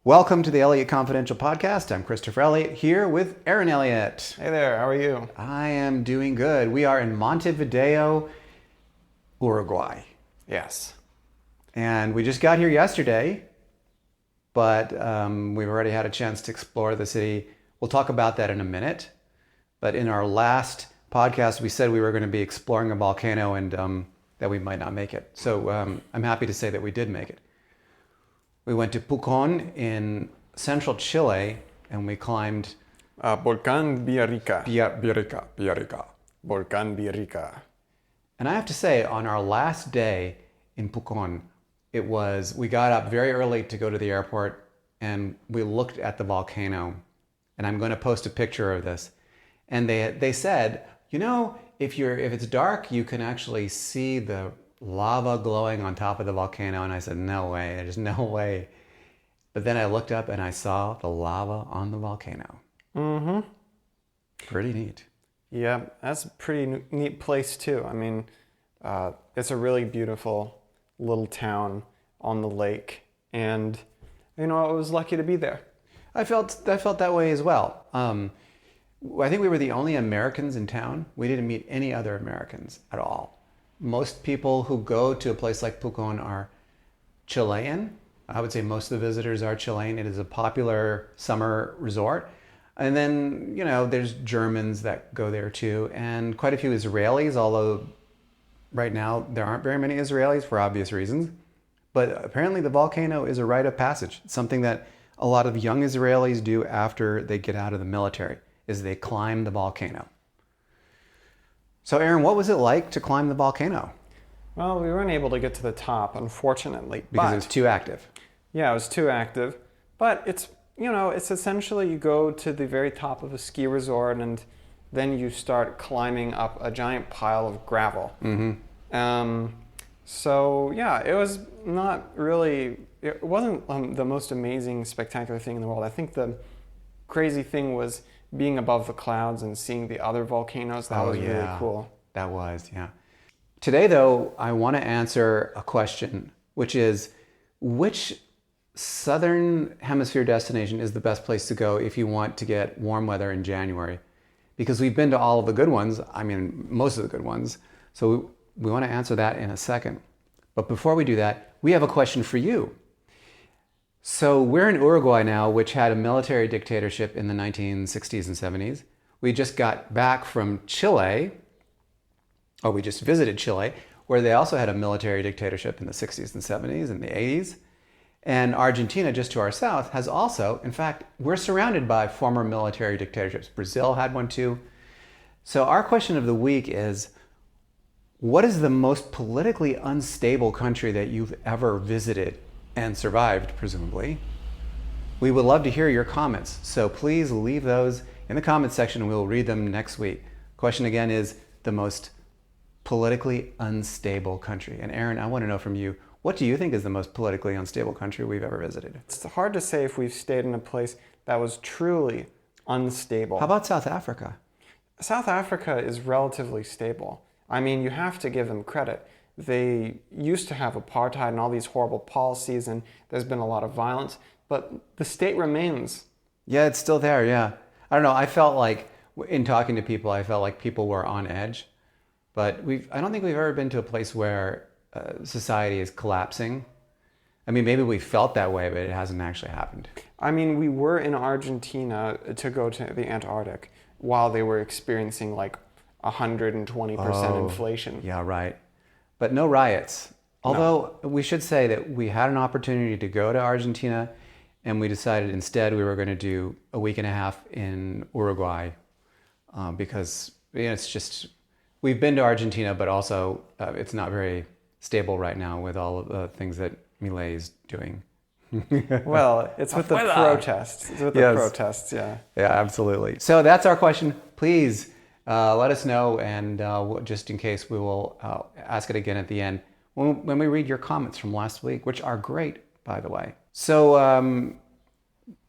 Welcome to the Holiiii Confidential podcast. I'm Christopher Elliott here with Aren Elliott. Hey there, how are you? I am doing good. We are in Montevideo, Uruguay. Yes. And we just got here yesterday, but we've already had a chance to explore the city. We'll talk about that in a minute. But in our last podcast, we said we were going to be exploring a volcano and that we might not make it. So I'm happy to say that we did make it. We went to Pucón in central Chile, and we climbed... Volcán Villarrica. Villarrica. Volcán Villarrica. And I have to say, on our last day in Pucón, we got up very early to go to the airport, and we looked at the volcano. And I'm going to post a picture of this. And they said, you know, if it's dark, you can actually see the lava glowing on top of the volcano. And I said, no way, there's no way. But then I looked up and I saw the lava on the volcano. Mm-hmm. Pretty neat. Yeah, that's a pretty neat place too. I mean, it's a really beautiful little town on the lake. And, you know, I was lucky to be there. I felt that way as well. I think we were the only Americans in town. We didn't meet any other Americans at all. Most people who go to a place like Pucón are Chilean. I would say most of the visitors are Chilean. It is a popular summer resort. And then, you know, there's Germans that go there too, and quite a few Israelis, although right now there aren't very many Israelis for obvious reasons. But apparently the volcano is a rite of passage. It's something that a lot of young Israelis do after they get out of the military, is they climb the volcano. So Aren, what was it like to climb the volcano? Well, we weren't able to get to the top, unfortunately. Because it was too active. Yeah, it was too active. But it's essentially you go to the very top of a ski resort and then you start climbing up a giant pile of gravel. Mm-hmm. So yeah, it wasn't the most amazing, spectacular thing in the world. I think the crazy thing was being above the clouds and seeing the other volcanoes. That was really cool. That was, yeah. Today, though, I want to answer a question, which is, which Southern Hemisphere destination is the best place to go if you want to get warm weather in January? Because we've been to all of the good ones, I mean, most of the good ones. So we want to answer that in a second. But before we do that, we have a question for you. So we're in Uruguay now, which had a military dictatorship in the 1960s and 70s. We just got back from Chile, or we just visited Chile, where they also had a military dictatorship in the 60s and 70s and the 80s. And Argentina, just to our south, has also, in fact, we're surrounded by former military dictatorships. Brazil had one too. So our question of the week is, what is the most politically unstable country that you've ever visited and survived, presumably? We would love to hear your comments, so please leave those in the comments section and we'll read them next week. Question again is the most politically unstable country. And Aren, I want to know from you, what do you think is the most politically unstable country we've ever visited? It's hard to say if we've stayed in a place that was truly unstable. How about South Africa? South Africa is relatively stable. I mean, you have to give them credit. They used to have apartheid and all these horrible policies, and there's been a lot of violence, but the state remains. Yeah, it's still there, yeah. I don't know, I felt like, in talking to people, I felt like people were on edge. But I don't think we've ever been to a place where society is collapsing. I mean, maybe we felt that way, but it hasn't actually happened. I mean, we were in Argentina to go to the Antarctic while they were experiencing like 120% inflation. Yeah, right. But no riots. Although we should say that we had an opportunity to go to Argentina, and we decided instead we were going to do a week and a half in Uruguay because it's just, we've been to Argentina, but also it's not very stable right now with all of the things that Milei is doing. Well, it's with the protests. It's with the protests, yeah. Yeah, absolutely. So that's our question. Please let us know, and just in case, we will ask it again at the end when we read your comments from last week, which are great, by the way. So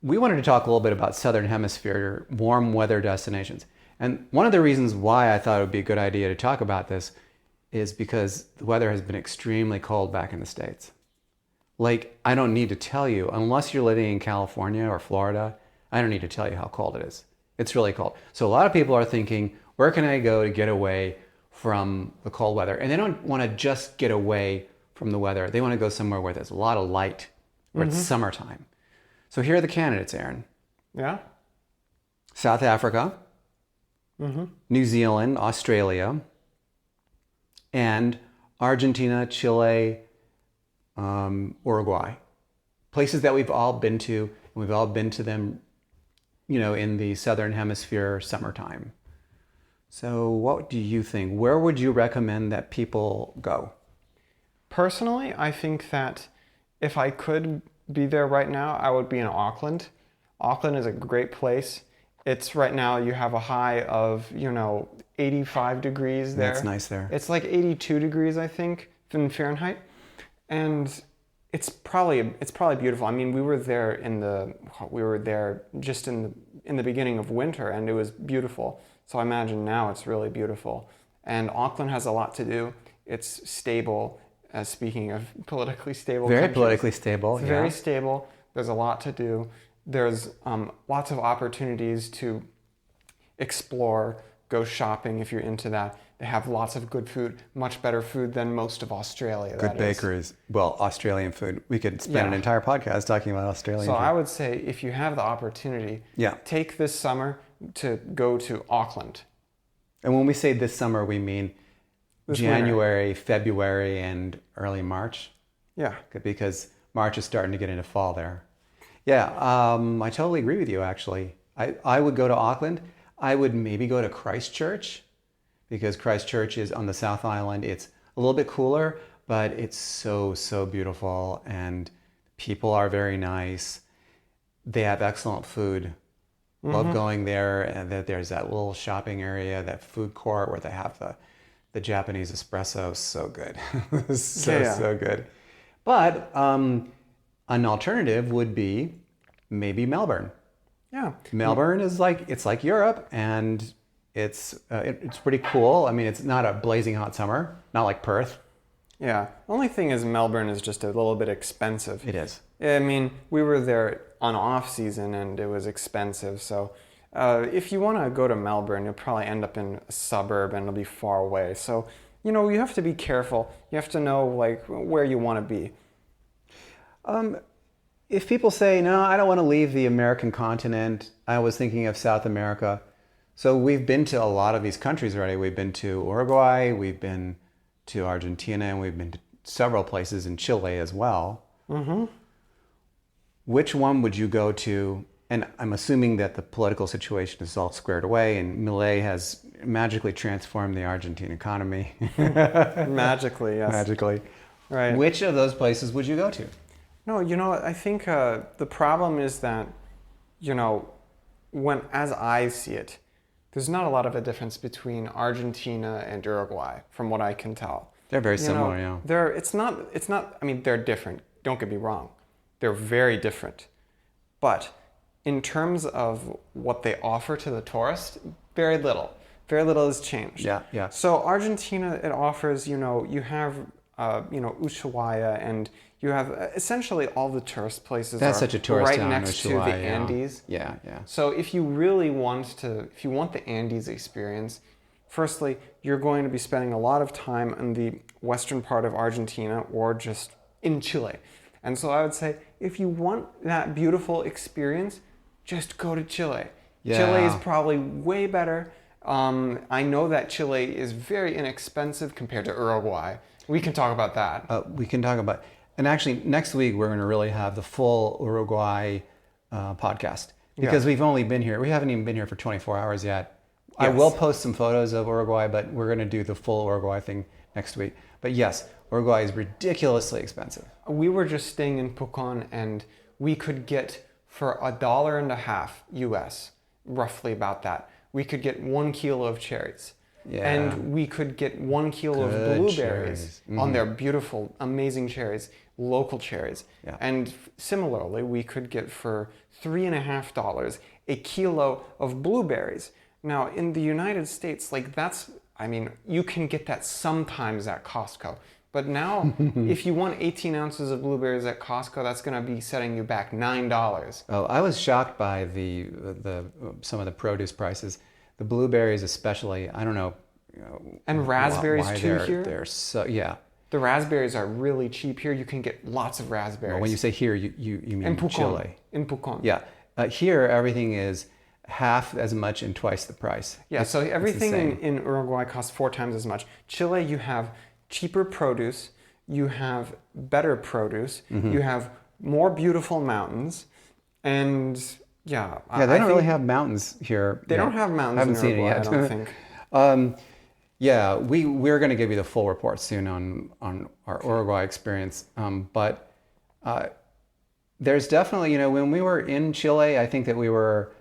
we wanted to talk a little bit about Southern Hemisphere warm weather destinations. And one of the reasons why I thought it would be a good idea to talk about this is because the weather has been extremely cold back in the States. Like, I don't need to tell you, unless you're living in California or Florida, I don't need to tell you how cold it is. It's really cold. So a lot of people are thinking, where can I go to get away from the cold weather? And they don't want to just get away from the weather. They want to go somewhere where there's a lot of light, where it's summertime. So here are the candidates, Aren. Yeah. South Africa, New Zealand, Australia, and Argentina, Chile, Uruguay. Places that we've all been to, and we've all been to them, in the Southern Hemisphere summertime. So what do you think? Where would you recommend that people go? Personally, I think that if I could be there right now, I would be in Auckland. Auckland is a great place. It's right now, you have a high of, 85 degrees there. That's nice there. It's like 82 degrees, I think, in Fahrenheit. And it's probably beautiful. I mean, we were there just in the beginning of winter, and it was beautiful. So I imagine now it's really beautiful. And Auckland has a lot to do. It's stable. Speaking of politically stable Very countries, politically stable. it's very stable. There's a lot to do. There's lots of opportunities to explore, go shopping if you're into that. They have lots of good food, much better food than most of Australia. Good bakeries. Well, Australian food. We could spend an entire podcast talking about Australian food. So I would say if you have the opportunity, take this summer to go to Auckland. And when we say this summer, we mean This January, winter. February, and early March. Yeah. Because March is starting to get into fall there. Yeah, I totally agree with you, actually. I would go to Auckland. I would maybe go to Christchurch, because Christchurch is on the South Island. It's a little bit cooler, but it's so, so beautiful, and people are very nice. They have excellent food. Love going there. And there's that little shopping area, that food court where they have the Japanese espresso. So good. So good. But an alternative would be maybe Melbourne. Yeah. Melbourne is like Europe, and it's pretty cool. I mean, it's not a blazing hot summer, not like Perth. Yeah. Only thing is Melbourne is just a little bit expensive. It is. I mean, we were there on off season and it was expensive. So if you want to go to Melbourne, you'll probably end up in a suburb and it'll be far away. So, you have to be careful. You have to know where you want to be. If people say, no, I don't want to leave the American continent, I was thinking of South America. So we've been to a lot of these countries already. We've been to Uruguay, we've been to Argentina, and we've been to several places in Chile as well. Which one would you go to? And I'm assuming that the political situation is all squared away, and Milei has magically transformed the Argentine economy. Magically, yes. Magically. Right. Which of those places would you go to? No, I think the problem is that, as I see it, there's not a lot of a difference between Argentina and Uruguay, from what I can tell. They're very similar, yeah. They're different. Don't get me wrong. They're very different. But in terms of what they offer to the tourist, very little. Very little has changed. Yeah. So Argentina, it offers, you have, Ushuaia, and you have essentially all the tourist places. That's such a tourist right town, next to the Andes. Yeah. So if you want the Andes experience, firstly, you're going to be spending a lot of time in the western part of Argentina or just in Chile. And so I would say, if you want that beautiful experience, just go to Chile. Yeah. Chile is probably way better. I know that Chile is very inexpensive compared to Uruguay. We can talk about that. We can talk about, and actually next week we're going to really have the full Uruguay podcast, because we've only been here. We haven't even been here for 24 hours yet. Yes. I will post some photos of Uruguay, but we're going to do the full Uruguay thing next week. But yes, Uruguay is ridiculously expensive. We were just staying in Pucón, and we could get for $1.50 US, roughly about that. We could get 1 kilo of cherries. Yeah. And we could get 1 kilo of blueberries on their beautiful, amazing cherries, local cherries. Yeah. And similarly, we could get for $3.50 a kilo of blueberries. Now, in the United States, you can get that sometimes at Costco, But now, if you want 18 ounces of blueberries at Costco, that's going to be setting you back $9. Oh, I was shocked by some of the produce prices. The blueberries, especially. I don't know. And raspberries why too here. They're so yeah. The raspberries are really cheap here. You can get lots of raspberries. Well, when you say here, you mean in Pucón. Chile. In Pucón. Yeah. Here, everything is half as much and twice the price. Yeah, so everything in Uruguay costs 4 times as much. Chile, you have cheaper produce, you have better produce, you have more beautiful mountains, and yeah, they don't really have mountains here. They don't have mountains. I haven't in seen Uruguay, it yet. I don't think. Yeah, we're going to give you the full report soon on our Uruguay experience. But there's definitely, when we were in Chile, I think that we were,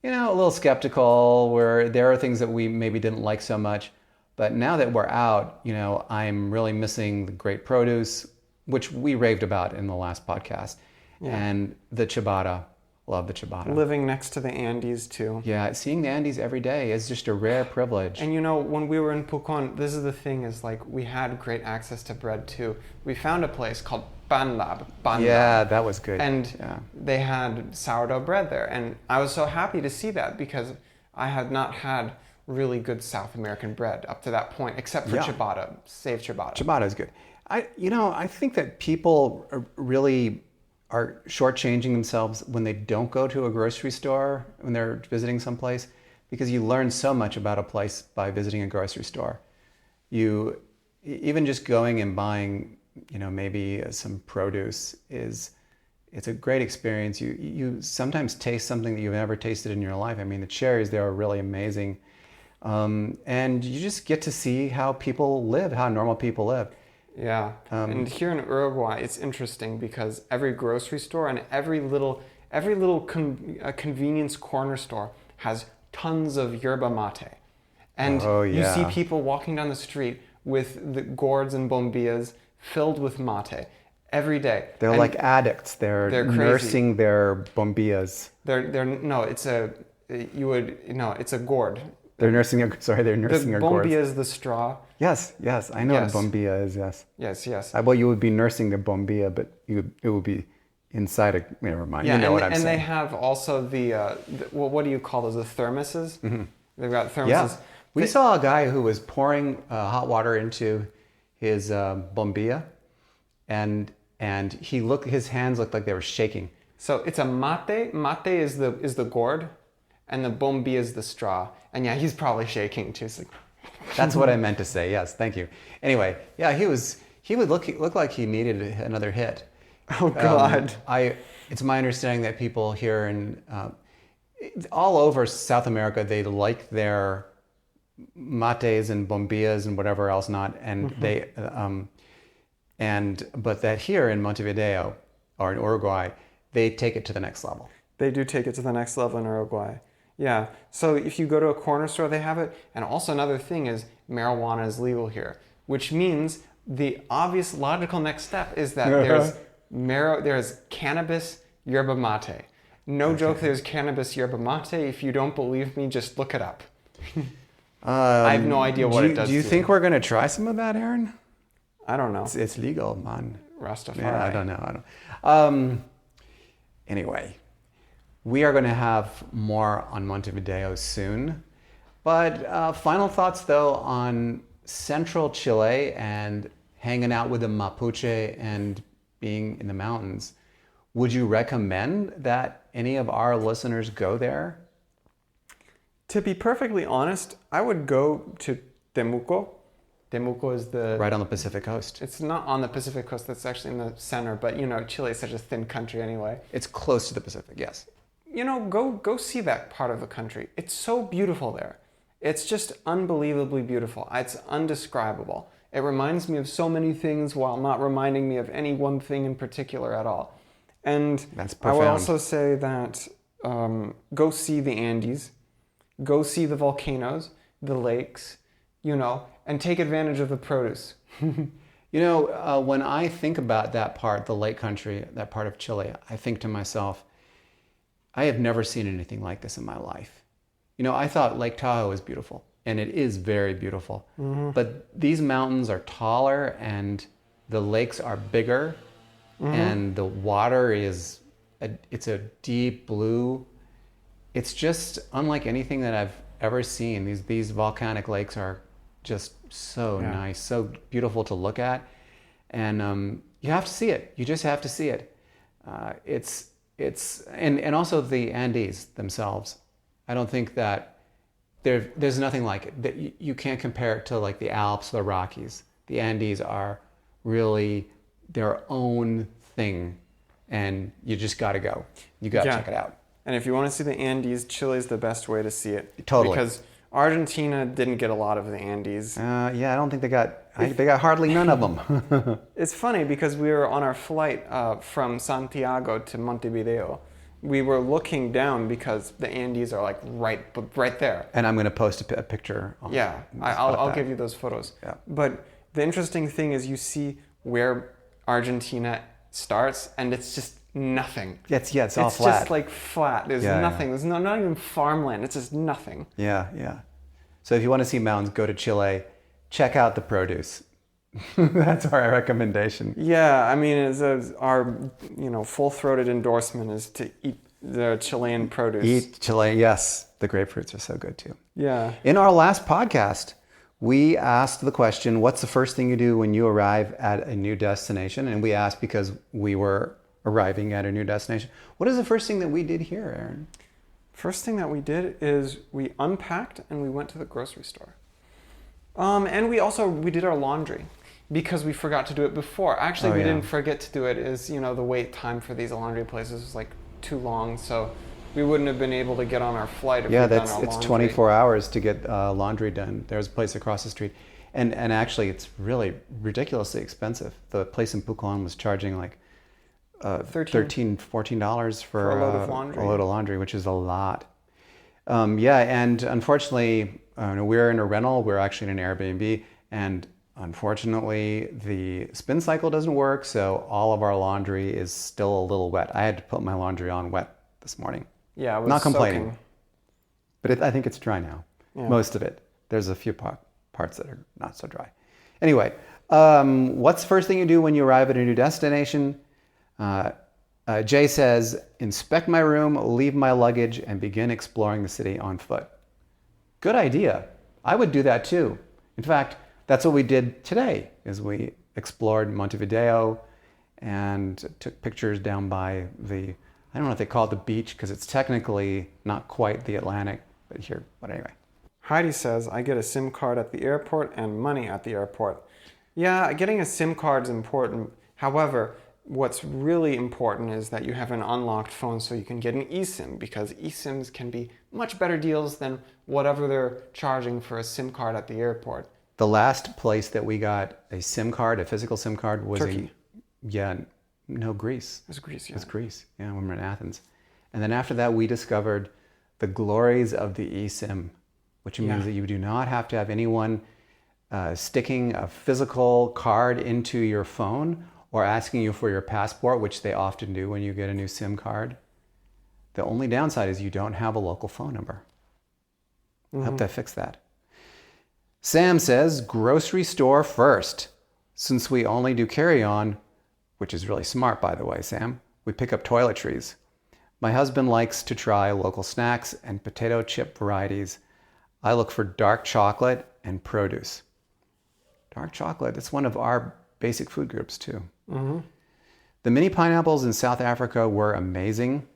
a little skeptical, where there are things that we maybe didn't like so much. But now that we're out, I'm really missing the great produce, which we raved about in the last podcast. Yeah. And the ciabatta. Love the ciabatta. Living next to the Andes too. Yeah, seeing the Andes every day is just a rare privilege. And when we were in Pucón, this is the thing, is like we had great access to bread too. We found a place called Pan Lab. Yeah, that was good. And they had sourdough bread there. And I was so happy to see that because I had not had really good South American bread up to that point, except for ciabatta. Save ciabatta. Ciabatta is good. I think that people are shortchanging themselves when they don't go to a grocery store when they're visiting someplace, because you learn so much about a place by visiting a grocery store. You even just going and buying, maybe some produce it's a great experience. You sometimes taste something that you've never tasted in your life. I mean, the cherries there are really amazing, and you just get to see how people live, how normal people live. Yeah, and here in Uruguay, it's interesting because every grocery store and every little convenience corner store has tons of yerba mate, and you see people walking down the street with the gourds and bombillas filled with mate every day. They're like addicts. They're nursing their bombillas. It's a gourd. They're nursing a gourd. The bombilla is the straw. Yes, I know what a bombilla is, yes. Yes. Well, you would be nursing the bombilla, but it would be inside a, never mind, yeah, what I'm saying. And they have also what do you call those, the thermoses? Mm-hmm. They've got thermoses. Yeah. We saw a guy who was pouring hot water into his bombilla, and his hands looked like they were shaking. So it's a mate. Mate is the gourd, and the bombilla is the straw. And yeah, he's probably shaking too. So. That's what I meant to say. Yes, thank you. Anyway, yeah, he would look like he needed another hit. Oh God! It's my understanding that people here in all over South America, they like their mates and bombillas and whatever else not, and but that here in Montevideo or in Uruguay, they take it to the next level. They do take it to the next level in Uruguay. Yeah, so if you go to a corner store, they have it. And also another thing is marijuana is legal here, which means the obvious logical next step is that there's cannabis yerba mate. No joke, there's cannabis yerba mate. If you don't believe me, just look it up. I have no idea what it does. Do you think we're going to try some of that, Aren? I don't know. It's legal, man. Rastafari. Yeah, I don't know. Anyway. We are going to have more on Montevideo soon. But final thoughts, though, on central Chile and hanging out with the Mapuche and being in the mountains. Would you recommend that any of our listeners go there? To be perfectly honest, I would go to Temuco. Temuco is right on the Pacific coast. It's not on the Pacific coast. That's actually in the center. But, Chile is such a thin country anyway. It's close to the Pacific, yes. Go see that part of the country. It's so beautiful there. It's just unbelievably beautiful. It's undescribable. It reminds me of so many things while not reminding me of any one thing in particular at all. And that's profound. I would also say that go see the Andes, go see the volcanoes, the lakes, and take advantage of the produce. When I think about that part, the lake country, that part of Chile, I think to myself, I have never seen anything like this in my life. I thought Lake Tahoe was beautiful, and it is very beautiful. Mm-hmm. But these mountains are taller and The lakes are bigger, and the water is it's a deep blue. It's just unlike anything that I've ever seen. These volcanic lakes are just so nice, so beautiful to look at, and you have to see it. You just have to see it. And also the Andes themselves. I don't think that there's nothing like it. That you can't compare it to like the Alps, the Rockies. The Andes are really their own thing, and you just got to go. You got to check it out. And if you want to see the Andes, Chile is the best way to see it. Totally. Because Argentina didn't get a lot of the Andes. I don't think they got hardly none of them. It's funny because we were on our flight from Santiago to Montevideo. We were looking down because the Andes are like right there. And I'm going to post a picture. I'll give you those photos. Yeah. But the interesting thing is you see where Argentina starts, and it's just nothing. It's all it's flat. It's just like flat. There's nothing. There's not even farmland. It's just nothing. Yeah. So if you want to see mountains, go to Chile. Check out the produce. That's our recommendation. Yeah, I mean, our full-throated endorsement is to eat the Chilean produce. Eat Chile, yes. The grapefruits are so good too. Yeah. In our last podcast, we asked the question, what's the first thing you do when you arrive at a new destination? And we asked because we were arriving at a new destination. What is the first thing that we did here, Aren? First thing that we did is we unpacked and we went to the grocery store. And we did our laundry because we forgot to do it before. Actually, we didn't forget to do it. The wait time for these laundry places was like too long, so we wouldn't have been able to get on our flight if we'd done our laundry. It's 24 hours to get laundry done. There's a place across the street. And actually, it's really ridiculously expensive. The place in Pucón was charging like $13, $14 for a load of laundry, which is a lot. And unfortunately, we're in a rental. We're actually in an Airbnb, and unfortunately, the spin cycle doesn't work, so all of our laundry is still a little wet. I had to put my laundry on wet this morning. Yeah, it was not complaining, soaking. but I think it's dry now. Yeah. Most of it. There's a few parts that are not so dry. Anyway, what's the first thing you do when you arrive at a new destination? Jay says, inspect my room, leave my luggage, and begin exploring the city on foot. Good idea. I would do that too. In fact, that's what we did today, is we explored Montevideo and took pictures down by I don't know if they call it the beach, because it's technically not quite the Atlantic, but anyway. Heidi says, I get a SIM card at the airport and money at the airport. Yeah, getting a SIM card is important. However, what's really important is that you have an unlocked phone so you can get an eSIM, because eSIMs can be much better deals than whatever they're charging for a SIM card at the airport. The last place that we got a SIM card, a physical SIM card, was Turkey. Greece. It was Greece, yeah. It was Greece, when we were in Athens. And then after that, we discovered the glories of the eSIM, which means that you do not have to have anyone sticking a physical card into your phone or asking you for your passport, which they often do when you get a new SIM card. The only downside is you don't have a local phone number. I hope they fix that. Sam says, grocery store first. Since we only do carry-on, which is really smart, by the way, Sam, we pick up toiletries. My husband likes to try local snacks and potato chip varieties. I look for dark chocolate and produce. Dark chocolate, it's one of our basic food groups too. The mini pineapples in South Africa were amazing.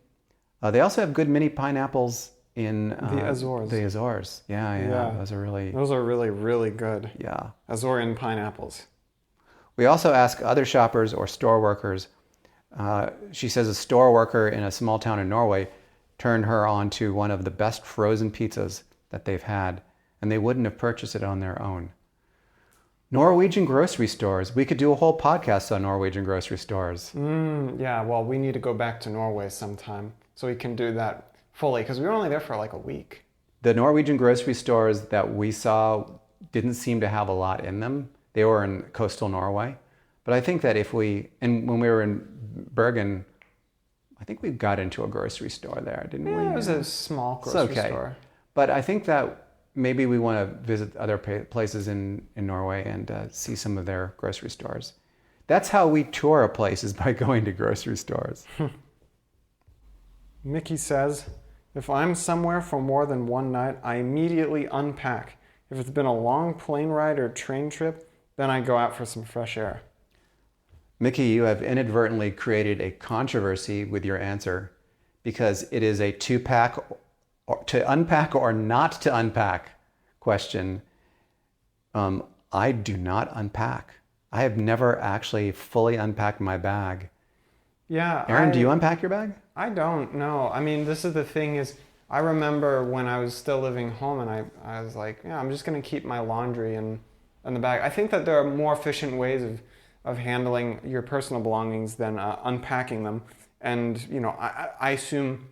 They also have good mini pineapples in the Azores. The Azores, yeah. Those are really, really good. Yeah. Azorean pineapples. We also ask other shoppers or store workers. She says a store worker in a small town in Norway turned her on to one of the best frozen pizzas that they've had, and they wouldn't have purchased it on their own. Norwegian grocery stores. We could do a whole podcast on Norwegian grocery stores. Yeah, well, we need to go back to Norway sometime so we can do that fully, because we were only there for like a week. The Norwegian grocery stores that we saw didn't seem to have a lot in them. They were in coastal Norway. But I think that and when we were in Bergen, I think we got into a grocery store there, didn't we? Yeah, it was a small grocery store. But I think that maybe we want to visit other places in Norway and see some of their grocery stores. That's how we tour a place, is by going to grocery stores. Mickey says, if I'm somewhere for more than one night, I immediately unpack. If it's been a long plane ride or train trip, then I go out for some fresh air. Mickey, you have inadvertently created a controversy with your answer because it is a to unpack or not to unpack question. I do not unpack. I have never actually fully unpacked my bag. Yeah. Aren, do you unpack your bag? I don't know. I mean, this is the thing is, I remember when I was still living home and I was like, yeah, I'm just going to keep my laundry in the bag. I think that there are more efficient ways of handling your personal belongings than unpacking them. And, you know, I assume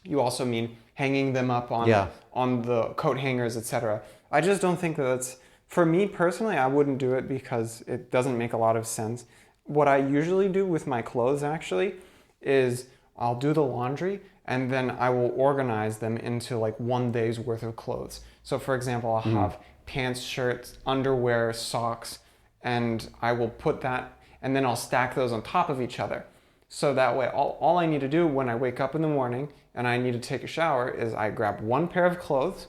you also mean hanging them up on the coat hangers, etc. I just don't think that that's, for me personally, I wouldn't do it because it doesn't make a lot of sense. What I usually do with my clothes actually is I'll do the laundry and then I will organize them into like one day's worth of clothes. So for example, I'll have pants, shirts, underwear, socks, and I will put that, and then I'll stack those on top of each other. So that way, all I need to do when I wake up in the morning and I need to take a shower is I grab one pair of clothes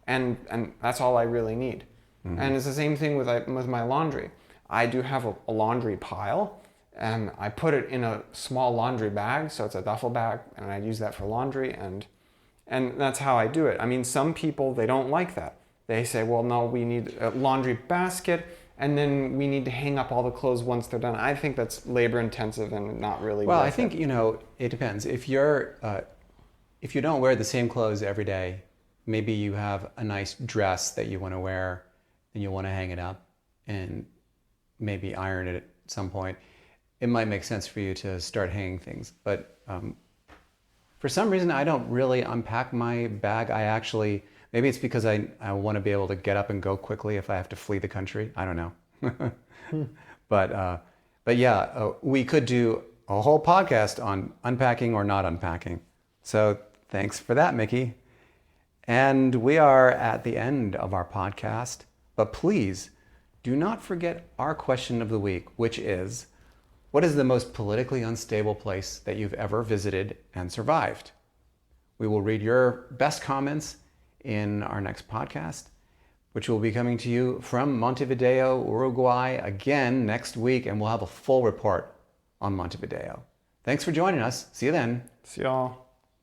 and that's all I really need. And it's the same thing with my laundry. I do have a laundry pile, and I put it in a small laundry bag, so it's a duffel bag, and I use that for laundry, and that's how I do it. I mean, some people, they don't like that. They say, well, no, we need a laundry basket, and then we need to hang up all the clothes once they're done. I think that's labor intensive and not really Well, worth I think, it. you know, it depends. If you don't wear the same clothes every day, maybe you have a nice dress that you want to wear and you want to hang it up and maybe iron it at some point. It might make sense for you to start hanging things. But for some reason, I don't really unpack my bag. I actually, maybe it's because I want to be able to get up and go quickly if I have to flee the country. I don't know. But yeah, we could do a whole podcast on unpacking or not unpacking. So thanks for that, Mickey. And we are at the end of our podcast. But please do not forget our question of the week, which is, what is the most politically unstable place that you've ever visited and survived? We will read your best comments in our next podcast, which will be coming to you from Montevideo, Uruguay, again next week, and we'll have a full report on Montevideo. Thanks for joining us. See you then. See y'all.